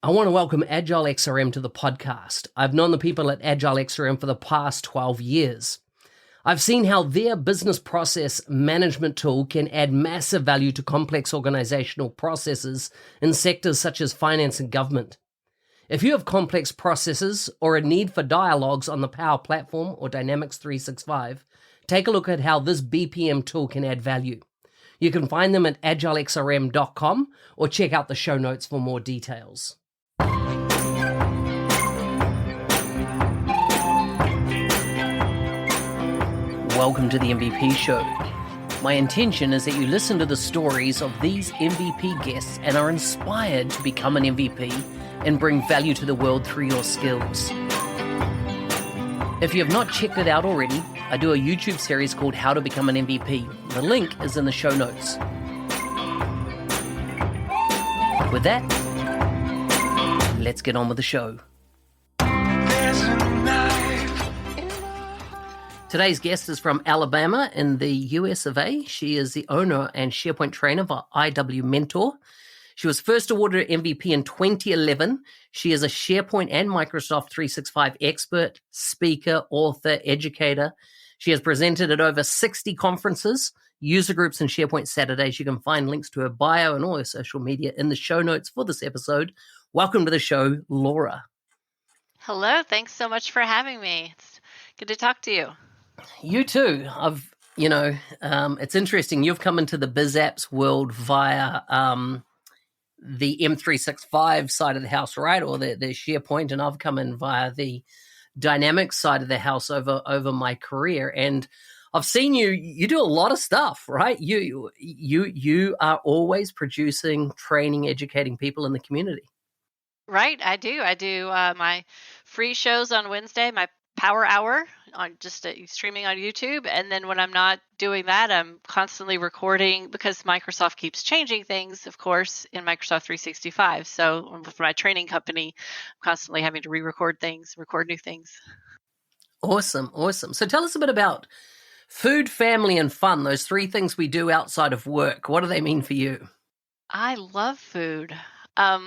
I want to welcome Agile XRM to the podcast. I've known the people at Agile XRM for the past 12 years. I've seen how their business process management tool can add massive value to complex organizational processes in sectors such as finance and government. If you have complex processes or a need for dialogues on the Power Platform or Dynamics 365, take a look at how this BPM tool can add value. You can find them at agilexrm.com or check out the show notes for more details. Welcome to the MVP Show. My intention is that you listen to the stories of these MVP guests and are inspired to become an MVP and bring value to the world through your skills. If you have not checked it out already, I do a YouTube series called How to Become an MVP. The link is in the show notes. With that, let's get on with the show. Today's guest is from Alabama in the US of A. She is the owner and SharePoint trainer for IW Mentor. She was first awarded an MVP in 2011. She is a SharePoint and Microsoft 365 expert, speaker, author, educator. She has presented at over 60 conferences, user groups, and SharePoint Saturdays. You can find links to her bio and all her social media in the show notes for this episode. Welcome to the show, Laura. Hello. Thanks so much for having me. It's good to talk to you. You too. It's interesting. You've come into the biz apps world via the M365 side of the house, right? Or the SharePoint, and I've come in via the Dynamics side of the house over my career. And I've seen you do a lot of stuff, right? You are always producing, training, educating people in the community. Right. I do my free shows on Wednesday, my Power Hour on just streaming on YouTube. And then when I'm not doing that, I'm constantly recording because Microsoft keeps changing things, of course, in Microsoft 365. So for my training company, I'm constantly having to re-record things, record new things. Awesome. So tell us a bit about food, family, and fun, those three things we do outside of work. What do they mean for you? I love food. I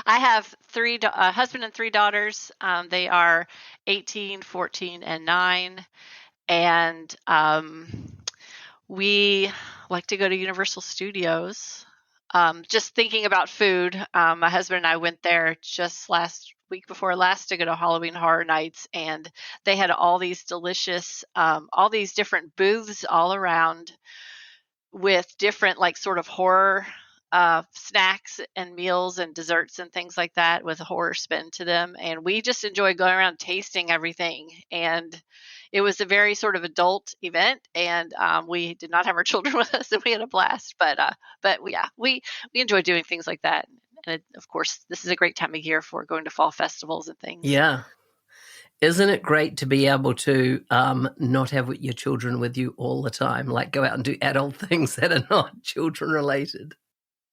have a husband and three daughters. They are 18, 14, and 9. And we like to go to Universal Studios. Just thinking about food, my husband and I went there just week before last to go to Halloween Horror Nights, and they had all these delicious, all these different booths all around with different sort of horror snacks and meals and desserts and things like that with a horror spin to them. And we just enjoy going around tasting everything. And it was a very sort of adult event. And we did not have our children with us, and we had a blast. But yeah, we enjoy doing things like that. And of course, this is a great time of year for going to fall festivals and things. Yeah. Isn't it great to be able to not have your children with you all the time, like go out and do adult things that are not children related?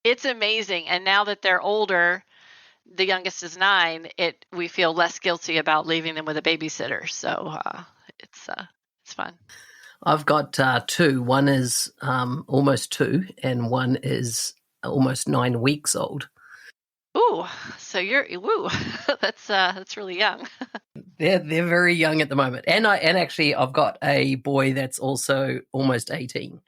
It's amazing. And now that they're older, the youngest is 9, we feel less guilty about leaving them with a babysitter. So it's fun. I've got 2. One is almost 2 and one is almost 9 weeks old. Ooh, so that's really young. They're very young at the moment. And actually I've got a boy that's also almost 18.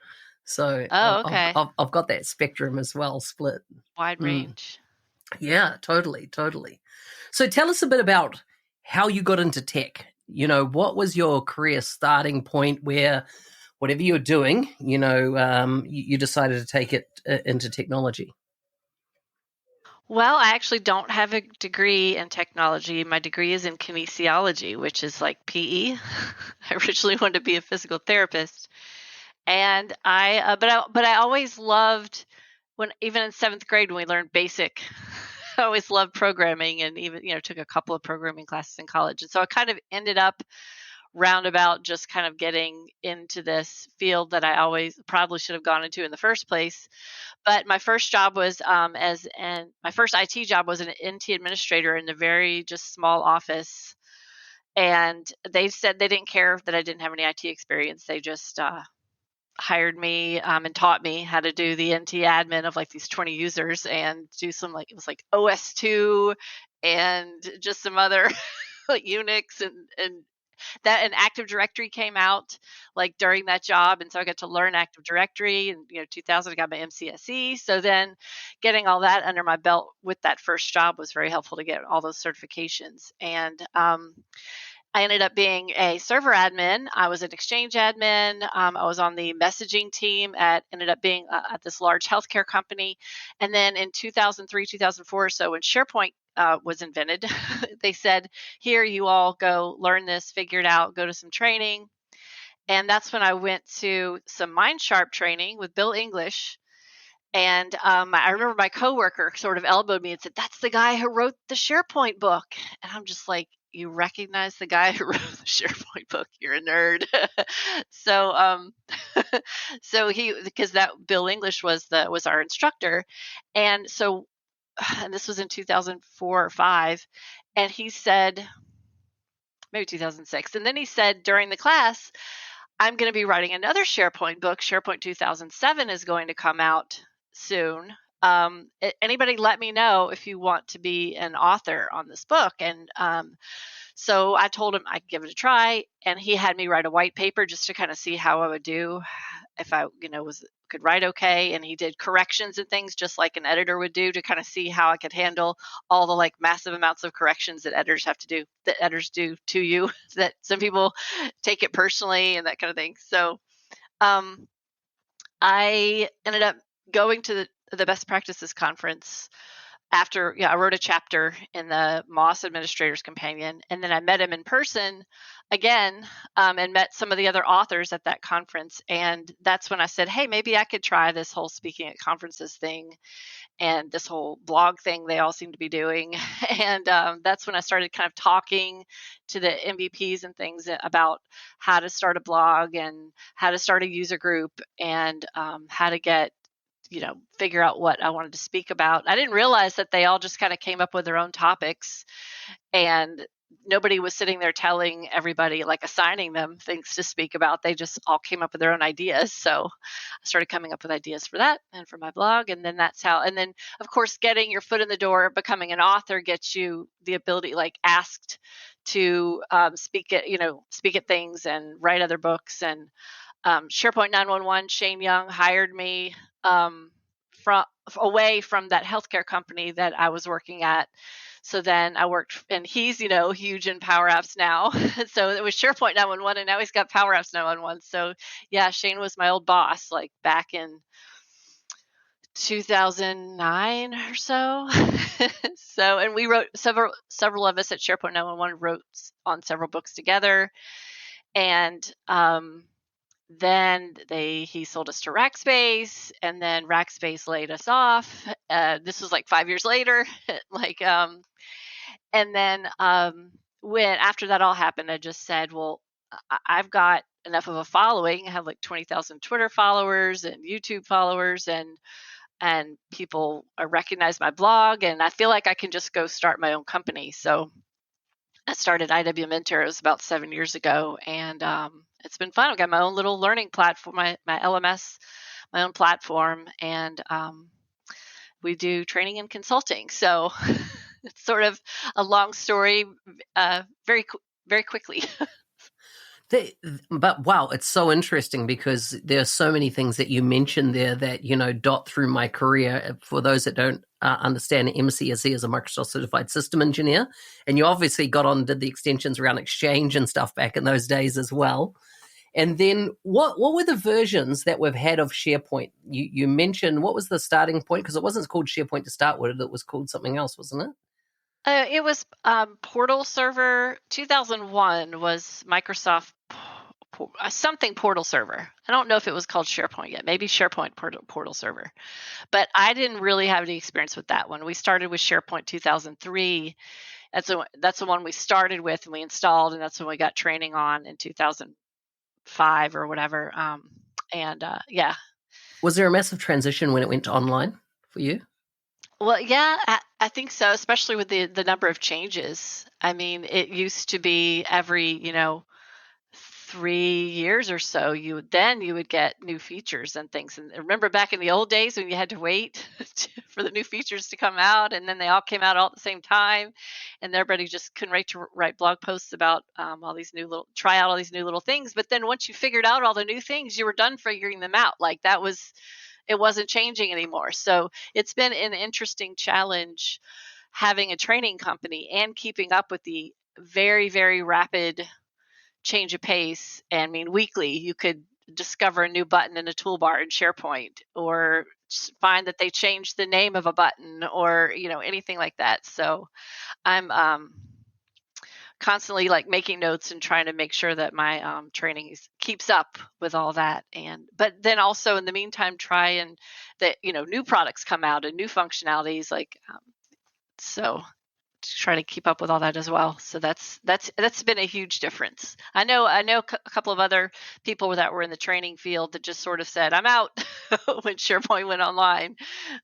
So okay. I've got that spectrum as well, split. Wide range. Yeah, totally. So tell us a bit about how you got into tech. What was your career starting point where whatever you're doing, you decided to take it into technology? Well, I actually don't have a degree in technology. My degree is in kinesiology, which is like PE. I originally wanted to be a physical therapist. And but I always loved even in 7th grade when we learned BASIC, I always loved programming, and even took a couple of programming classes in college. And so I kind of ended up roundabout just kind of getting into this field that I always probably should have gone into in the first place. But my first job was my first IT job was an NT administrator in a very just small office. And they said they didn't care that I didn't have any IT experience. They just hired me and taught me how to do the NT admin of like these 20 users and do some like, it was like OS2 and just some other like Unix and that an Active Directory came out like during that job, and so I got to learn Active Directory. And 2000, I got my MCSE. So then, getting all that under my belt with that first job was very helpful to get all those certifications. And I ended up being a server admin. I was an Exchange admin. I was on the messaging team ended up being at this large healthcare company. And then in 2003, 2004 or so, when SharePoint was invented, they said, here, you all go learn this, figure it out, go to some training. And that's when I went to some MindSharp training with Bill English. And I remember my coworker sort of elbowed me and said, that's the guy who wrote the SharePoint book. And I'm just like, you recognize the guy who wrote the SharePoint book? You're a nerd. So, because that Bill English was our instructor. And so, and this was in 2004 or 5. And he said, maybe 2006. And then he said during the class, I'm going to be writing another SharePoint book. SharePoint 2007 is going to come out soon. Anybody let me know if you want to be an author on this book. And so I told him I'd give it a try, and he had me write a white paper just to kind of see how I would do, if I could write okay. And he did corrections and things just like an editor would do to kind of see how I could handle all the like massive amounts of corrections that editors do to you, that some people take it personally and that kind of thing. So I ended up going to the Best Practices Conference after, I wrote a chapter in the Moss Administrator's Companion, and then I met him in person again, and met some of the other authors at that conference. And that's when I said, hey, maybe I could try this whole speaking at conferences thing and this whole blog thing they all seem to be doing. And that's when I started kind of talking to the MVPs and things about how to start a blog and how to start a user group and how to get figure out what I wanted to speak about. I didn't realize that they all just kind of came up with their own topics, and nobody was sitting there telling everybody, like assigning them things to speak about. They just all came up with their own ideas. So I started coming up with ideas for that and for my blog. And then and then of course, getting your foot in the door, becoming an author gets you the ability, like asked to speak at things and write other books. And SharePoint 911, Shane Young hired me from away from that healthcare company that I was working at. So then I worked, and he's, huge in Power Apps now. So it was SharePoint 911, and now he's got Power Apps 911. So yeah, Shane was my old boss, like back in 2009 or so. So, and we wrote several of us at SharePoint 911 wrote on several books together. And then he sold us to Rackspace, and then Rackspace laid us off. This was like 5 years later. And then when after that all happened, I just said, well, I've got enough of a following. I have like 20,000 Twitter followers and YouTube followers, and people recognize my blog, and I feel like I can just go start my own company. So I started IW Mentor. It was about 7 years ago, and it's been fun. I've got my own little learning platform, my LMS, my own platform, and we do training and consulting. So it's sort of a long story, very quickly. But wow, it's so interesting because there are so many things that you mentioned there that, dot through my career. For those that don't understand, MCSE is a Microsoft Certified System Engineer. And you obviously got on and did the extensions around Exchange and stuff back in those days as well. And then what were the versions that we've had of SharePoint? You mentioned, what was the starting point? Because it wasn't called SharePoint to start with. It was called something else, wasn't it? It was Portal Server. 2001 was Microsoft something Portal Server. I don't know if it was called SharePoint yet. Maybe SharePoint Portal Server. But I didn't really have any experience with that one. We started with SharePoint 2003. That's the one we started with and we installed, and that's when we got training on in 2005 or whatever. Yeah. Was there a massive transition when it went to online for you? Well, yeah, I think so, especially with the number of changes. I mean, it used to be every, 3 years or so, you would get new features and things. And remember back in the old days when you had to wait for the new features to come out, and then they all came out all at the same time, and everybody just couldn't wait to write blog posts about all these try out all these new little things. But then once you figured out all the new things, you were done figuring them out. Like it wasn't changing anymore. So it's been an interesting challenge having a training company and keeping up with the very, very rapid change of pace. And I mean, weekly, you could discover a new button in a toolbar in SharePoint, or find that they changed the name of a button, or anything like that. So I'm constantly like making notes and trying to make sure that my training keeps up with all that. But then also in the meantime, try and that new products come out and new functionalities, like so to try to keep up with all that as well. So that's been a huge difference. I know a couple of other people that were in the training field that just sort of said, "I'm out," when SharePoint went online,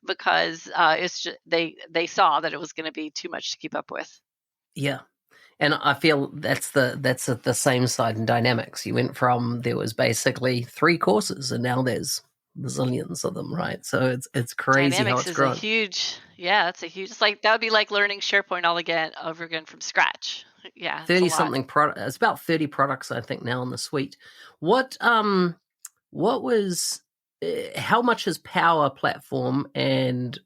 because it's just, they saw that it was going to be too much to keep up with. Yeah. And I feel that's the same side in Dynamics. You went from, there was basically 3 courses, and now there's zillions of them, right? So it's crazy how Dynamics it's is a grown. huge, yeah, it's a huge. It's like that would be like learning SharePoint all over again from scratch. Yeah, it's a 30 lot. something product. It's about 30 products, I think, now in the suite. What was how much has Power Platform and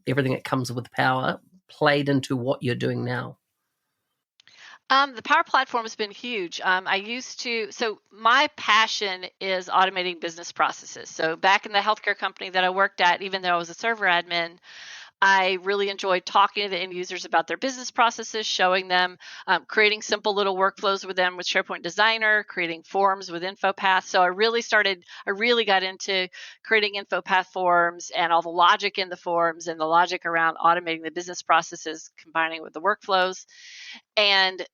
everything that comes with Power played into what you're doing now? The Power Platform has been huge. So my passion is automating business processes. So back in the healthcare company that I worked at, even though I was a server admin, I really enjoyed talking to the end users about their business processes, showing them, creating simple little workflows with them with SharePoint Designer, creating forms with InfoPath. So I really got into creating InfoPath forms and all the logic in the forms and the logic around automating the business processes, combining with the workflows, and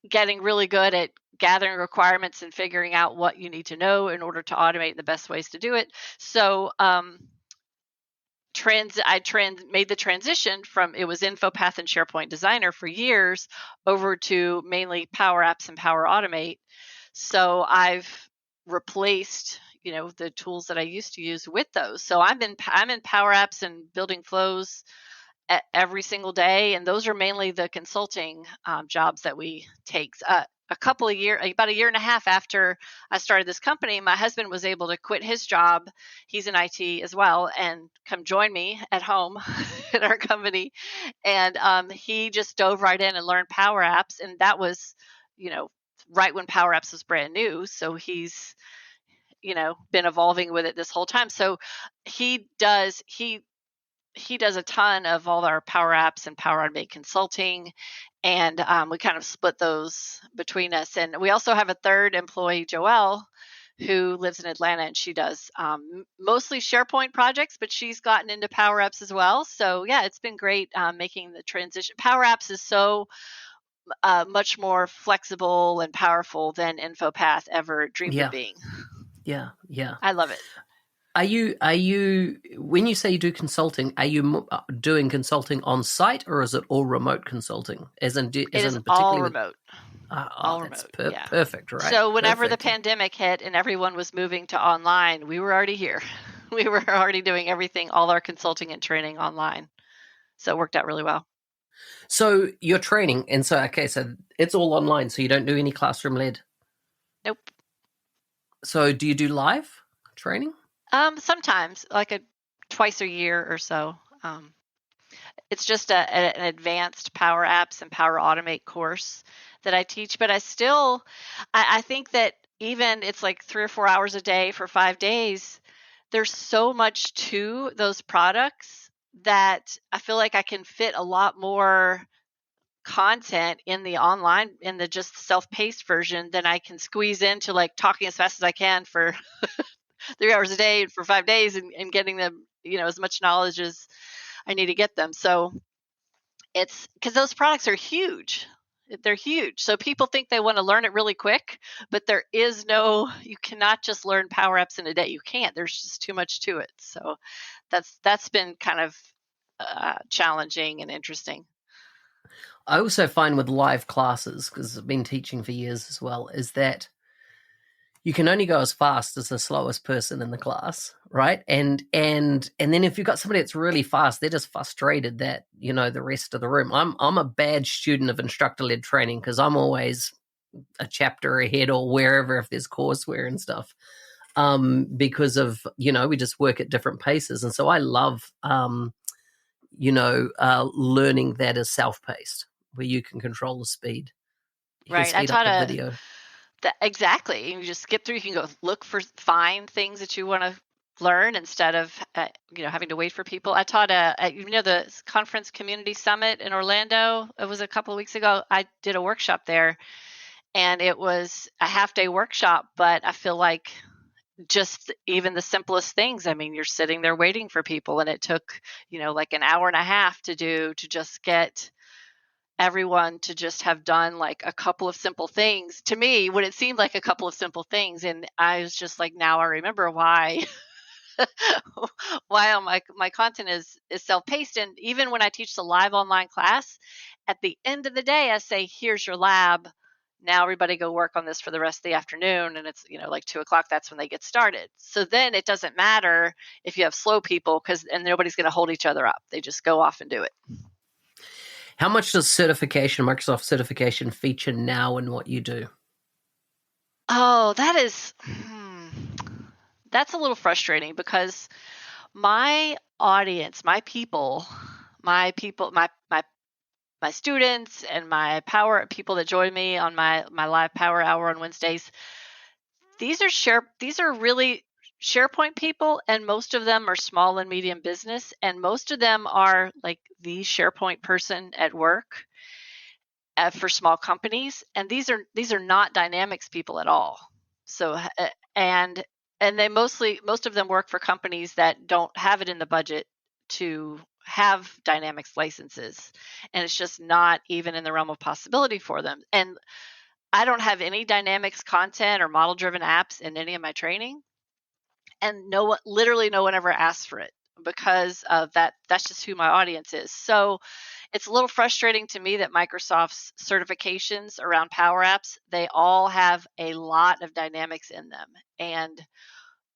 getting really good at gathering requirements and figuring out what you need to know in order to automate the best ways to do it. So made the transition from, it was InfoPath and SharePoint Designer for years, over to mainly Power Apps and Power Automate. So I've replaced the tools that I used to use with those. So I'm in Power Apps and building flows every single day, and those are mainly the consulting jobs that we take. About a year and a half after I started this company, my husband was able to quit his job. He's in IT as well, and come join me at home at our company. And he just dove right in and learned Power Apps, and that was, right when Power Apps was brand new. So he's, been evolving with it this whole time. So he does a ton of all our Power Apps and Power Automate consulting, and we kind of split those between us. And we also have a third employee, Joelle, who lives in Atlanta, and she does mostly SharePoint projects, but she's gotten into Power Apps as well. So yeah, it's been great making the transition. Power Apps is so much more flexible and powerful than InfoPath ever dreamed of being. Yeah. I love it. Are you when you say you do consulting, are you doing consulting on site, or is it all remote consulting? It is all remote. All remote. Yeah. Perfect, right? So whenever the pandemic hit and everyone was moving to online, we were already here. We were already doing everything, all our consulting and training online. So it worked out really well. So you're training, and so it's all online. So you don't do any classroom led. Nope. So do you do live training? Sometimes, like twice a year or so. It's just an advanced Power Apps and Power Automate course that I teach. But I think that even it's like 3 or 4 hours a day for 5 days, there's so much to those products that I feel like I can fit a lot more content in the just self-paced version than I can squeeze into like talking as fast as I can for 3 hours a day for 5 days, and getting them, as much knowledge as I need to get them. So it's because those products are huge. They're huge. So people think they want to learn it really quick, but you cannot just learn Power Apps in a day. You can't. There's just too much to it. So that's been kind of challenging and interesting. I also find with live classes, because I've been teaching for years as well, is that you can only go as fast as the slowest person in the class, right? And then if you've got somebody that's really fast, they're just frustrated that, the rest of the room. I'm a bad student of instructor-led training because I'm always a chapter ahead or wherever if there's courseware and stuff. Because of, we just work at different paces. And so I love learning that is self-paced, where you can control the speed. You can Right. I speed up taught the video. exactly. You just skip through. You can go look for find things that you want to learn instead of having to wait for people. I taught the conference community summit in Orlando. It was a couple of weeks ago. I did a workshop there, and it was a half-day workshop. But I feel like just even the simplest things. I mean, you're sitting there waiting for people, and it took like an hour and a half to just get everyone to just have done like a couple of simple things to me when it seemed like a couple of simple things. And I was just like, now I remember why why all my content is self-paced. And even when I teach the live online class, at the end of the day I say, here's your lab, now everybody go work on this for the rest of the afternoon. And it's like 2 o'clock, that's when they get started. So then it doesn't matter if you have slow people, and nobody's going to hold each other up. They just go off and do it. How much does Microsoft certification feature now in what you do? Oh, that's a little frustrating because my audience, my students and my power people that join me on my live power hour on Wednesdays, these are really SharePoint people, and most of them are small and medium business, and most of them are like the SharePoint person at work for small companies, and these are not Dynamics people at all. So and most of them work for companies that don't have it in the budget to have Dynamics licenses, and it's just not even in the realm of possibility for them. And I don't have any Dynamics content or model driven apps in any of my training, and literally no one ever asks for it because of that. That's just who my audience is. So it's a little frustrating to me that Microsoft's certifications around Power Apps, they all have a lot of Dynamics in them. And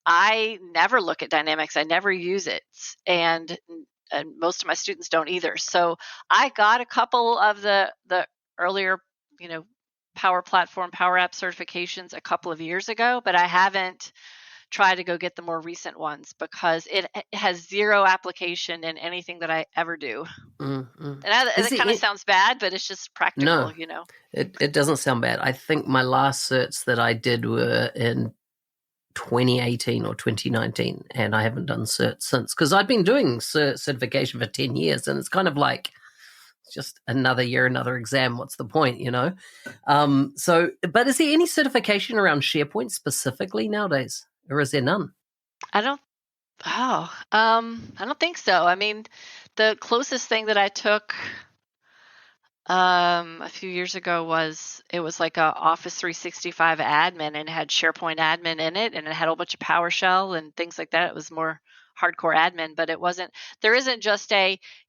I never look at Dynamics. I never use it. And most of my students don't either. So I got a couple of the earlier, Power Platform, Power App certifications a couple of years ago, but I haven't tried to go get the more recent ones because it has zero application in anything that I ever do. Mm-hmm. And that kind of sounds bad, but it's just practical, No, it doesn't sound bad. I think my last certs that I did were in 2018 or 2019, and I haven't done certs since because I've been doing certification for 10 years, and it's kind of like just another year, another exam. What's the point, but is there any certification around SharePoint specifically nowadays, or is there none? I don't think so. I mean, the closest thing that I took a few years ago was like a Office 365 admin, and it had SharePoint admin in it, and it had a whole bunch of PowerShell and things like that. It was more hardcore admin, but there isn't just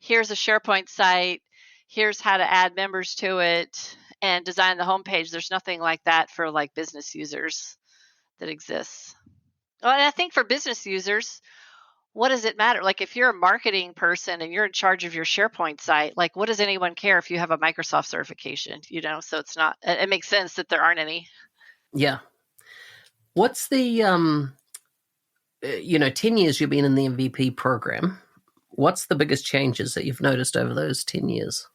here's a SharePoint site, here's how to add members to it and design the homepage. There's nothing like that for like business users that exists. Well, and I think for business users, what does it matter? Like if you're a marketing person and you're in charge of your SharePoint site, like what does anyone care if you have a Microsoft certification, So it makes sense that there aren't any. Yeah. What's the 10 years you've been in the MVP program? What's the biggest changes that you've noticed over those 10 years?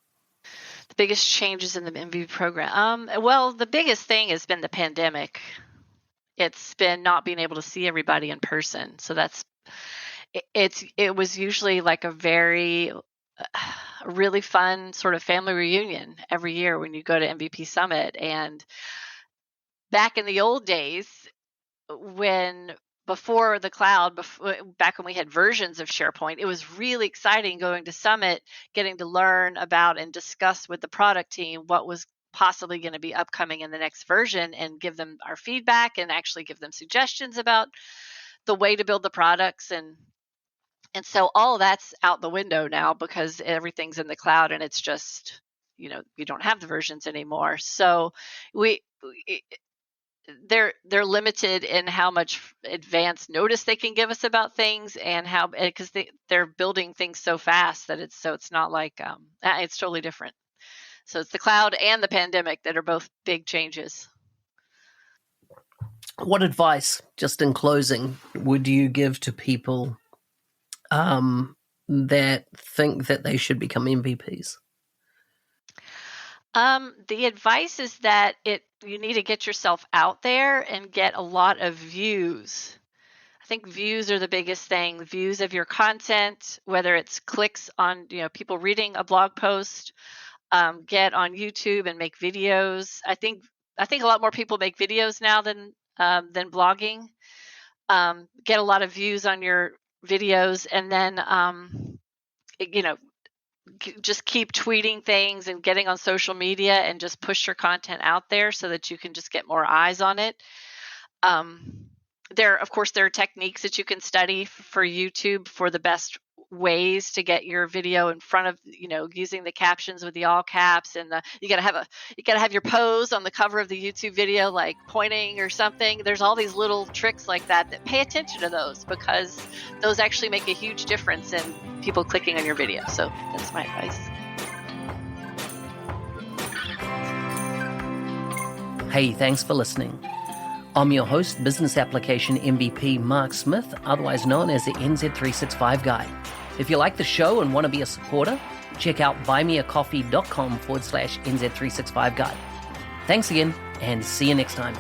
The biggest changes in the MVP program. Well, the biggest thing has been the pandemic. It's been not being able to see everybody in person. So it was usually like a very really fun sort of family reunion every year when you go to MVP Summit. And back in the old days, before the cloud, back when we had versions of SharePoint, it was really exciting going to Summit, getting to learn about and discuss with the product team what was possibly going to be upcoming in the next version and give them our feedback and actually give them suggestions about the way to build the products. And so all that's out the window now because everything's in the cloud, and it's just, you don't have the versions anymore. So they're limited in how much advance notice they can give us about things, and how, because they're building things so fast that it's not like it's totally different. So it's the cloud and the pandemic that are both big changes. What advice, just in closing, would you give to people that think that they should become MVPs? The advice is that you need to get yourself out there and get a lot of views. I think views are the biggest thing. Views of your content, whether it's clicks on people reading a blog post, get on YouTube and make videos. I think a lot more people make videos now than blogging. Get a lot of views on your videos, and then just keep tweeting things and getting on social media, and just push your content out there so that you can just get more eyes on it. There are techniques that you can study for YouTube for the best ways to get your video in front of, using the captions with the all caps, and you gotta have your pose on the cover of the YouTube video, like pointing or something. There's all these little tricks like that pay attention to those, because those actually make a huge difference in people clicking on your video. So that's my advice. Hey, thanks for listening. I'm your host, Business Application MVP Mark Smith, otherwise known as the NZ365 Guy. If you like the show and want to be a supporter, check out buymeacoffee.com/NZ365 Guy. Thanks again, and see you next time.